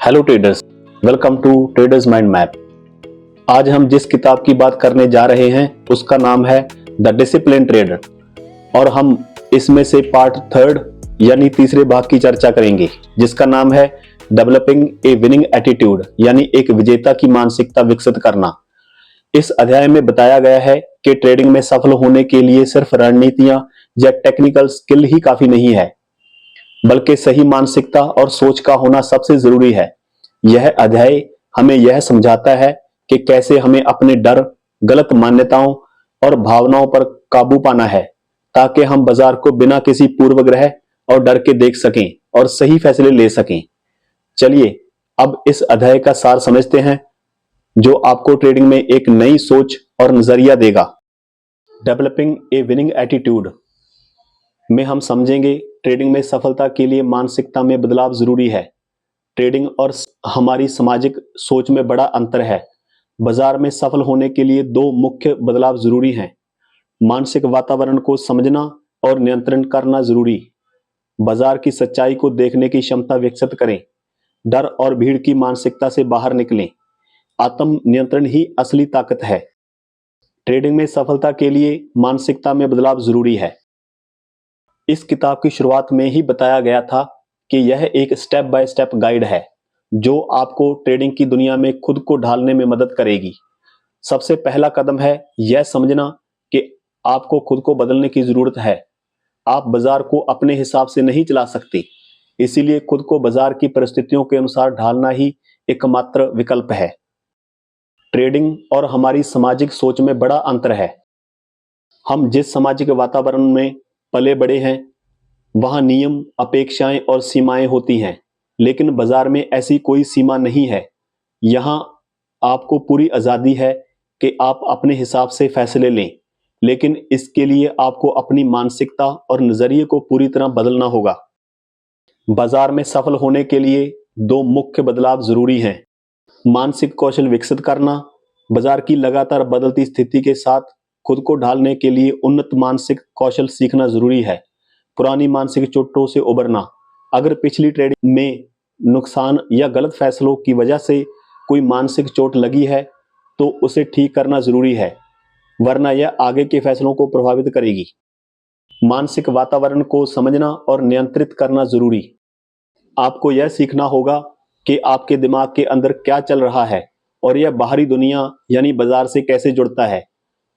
Hello traders, welcome to traders mind map. आज हम जिस किताब की बात करने जा रहे हैं उसका नाम है द डिसिप्लिन ट्रेडर और हम इसमें से पार्ट 3 यानी तीसरे भाग की चर्चा करेंगे जिसका नाम है डेवलपिंग ए विनिंग एटीट्यूड यानी एक विजेता की मानसिकता विकसित करना। इस अध्याय में बताया गया है कि ट्रेडिंग में सफल होने के लिए सिर्फ रणनीतियां या टेक्निकल स्किल ही काफी नहीं है, बल्कि सही मानसिकता और सोच का होना सबसे जरूरी है। यह अध्याय हमें यह समझाता है कि कैसे हमें अपने डर, गलत मान्यताओं और भावनाओं पर काबू पाना है ताकि हम बाजार को बिना किसी पूर्वग्रह और डर के देख सकें और सही फैसले ले सकें। चलिए अब इस अध्याय का सार समझते हैं जो आपको ट्रेडिंग में एक नई सोच और नजरिया देगा। डेवलपिंग ए विनिंग एटीट्यूड में हम समझेंगे ट्रेडिंग में सफलता के लिए मानसिकता में बदलाव जरूरी है। ट्रेडिंग और हमारी सामाजिक सोच में बड़ा अंतर है। बाजार में सफल होने के लिए दो मुख्य बदलाव जरूरी हैं। मानसिक वातावरण को समझना और नियंत्रण करना जरूरी। बाजार की सच्चाई को देखने की क्षमता विकसित करें। डर और भीड़ की मानसिकता से बाहर निकलें। आत्म नियंत्रण ही असली ताकत है। ट्रेडिंग में सफलता के लिए मानसिकता में बदलाव जरूरी है। इस किताब की शुरुआत में ही बताया गया था कि यह एक स्टेप बाय स्टेप गाइड है जो आपको ट्रेडिंग की दुनिया में खुद को ढालने में मदद करेगी। सबसे पहला कदम है यह समझना कि आपको खुद को बदलने की जरूरत है। आप बाजार को अपने हिसाब से नहीं चला सकते, इसीलिए खुद को बाजार की परिस्थितियों के अनुसार ढालना ही एकमात्र विकल्प है। ट्रेडिंग और हमारी सामाजिक सोच में बड़ा अंतर है। हम जिस सामाजिक वातावरण में पले बड़े हैं वहां नियम, अपेक्षाएं और सीमाएं होती हैं, लेकिन बाजार में ऐसी कोई सीमा नहीं है। यहां आपको पूरी आजादी है कि आप अपने हिसाब से फैसले लें, लेकिन इसके लिए आपको अपनी मानसिकता और नजरिए को पूरी तरह बदलना होगा। बाजार में सफल होने के लिए दो मुख्य बदलाव जरूरी हैं। मानसिक कौशल विकसित करना। बाजार की लगातार बदलती स्थिति के साथ खुद को ढालने के लिए उन्नत मानसिक कौशल सीखना जरूरी है। पुरानी मानसिक चोटों से उबरना। अगर पिछली ट्रेडिंग में नुकसान या गलत फैसलों की वजह से कोई मानसिक चोट लगी है तो उसे ठीक करना जरूरी है, वरना यह आगे के फैसलों को प्रभावित करेगी। मानसिक वातावरण को समझना और नियंत्रित करना जरूरी। आपको यह सीखना होगा कि आपके दिमाग के अंदर क्या चल रहा है और यह बाहरी दुनिया यानी बाजार से कैसे जुड़ता है।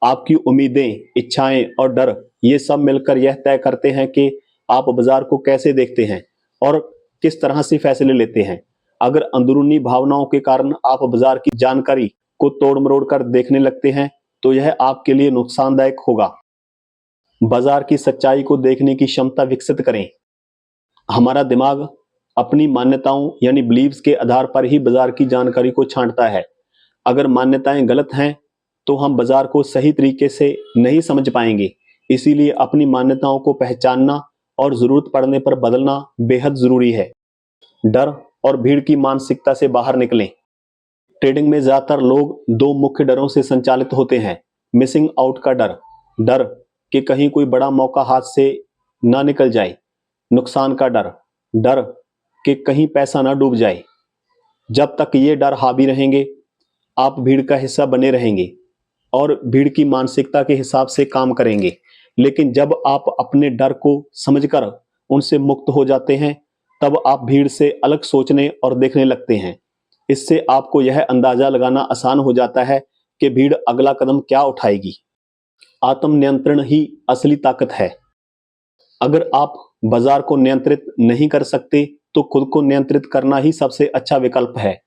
आपकी उम्मीदें, इच्छाएं और डर ये सब मिलकर यह तय करते हैं कि आप बाजार को कैसे देखते हैं और किस तरह से फैसले लेते हैं। अगर अंदरूनी भावनाओं के कारण आप बाजार की जानकारी को तोड़ मरोड़ कर देखने लगते हैं तो यह आपके लिए नुकसानदायक होगा। बाजार की सच्चाई को देखने की क्षमता विकसित करें। हमारा दिमाग अपनी मान्यताओं यानी बिलीव्स के आधार पर ही बाजार की जानकारी को छांटता है। अगर मान्यताएं गलत हैं तो हम बाजार को सही तरीके से नहीं समझ पाएंगे। इसीलिए अपनी मान्यताओं को पहचानना और जरूरत पड़ने पर बदलना बेहद जरूरी है। डर और भीड़ की मानसिकता से बाहर निकलें। ट्रेडिंग में ज्यादातर लोग दो मुख्य डरों से संचालित होते हैं। मिसिंग आउट का डर, डर कि कहीं कोई बड़ा मौका हाथ से ना निकल जाए। नुकसान का डर, डर कि कहीं पैसा ना डूब जाए। जब तक ये डर हावी रहेंगे आप भीड़ का हिस्सा बने रहेंगे और भीड़ की मानसिकता के हिसाब से काम करेंगे। लेकिन जब आप अपने डर को समझकर उनसे मुक्त हो जाते हैं तब आप भीड़ से अलग सोचने और देखने लगते हैं। इससे आपको यह अंदाजा लगाना आसान हो जाता है कि भीड़ अगला कदम क्या उठाएगी। आत्म नियंत्रण ही असली ताकत है। अगर आप बाजार को नियंत्रित नहीं कर सकते तो खुद को नियंत्रित करना ही सबसे अच्छा विकल्प है।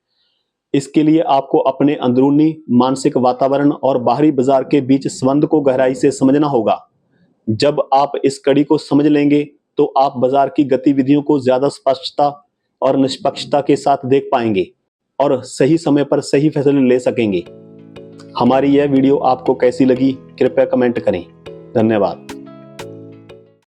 इसके लिए आपको अपने अंदरूनी मानसिक वातावरण और बाहरी बाजार के बीच संबंध को गहराई से समझना होगा। जब आप इस कड़ी को समझ लेंगे तो आप बाजार की गतिविधियों को ज्यादा स्पष्टता और निष्पक्षता के साथ देख पाएंगे और सही समय पर सही फैसले ले सकेंगे। हमारी यह वीडियो आपको कैसी लगी कृपया कमेंट करें। धन्यवाद।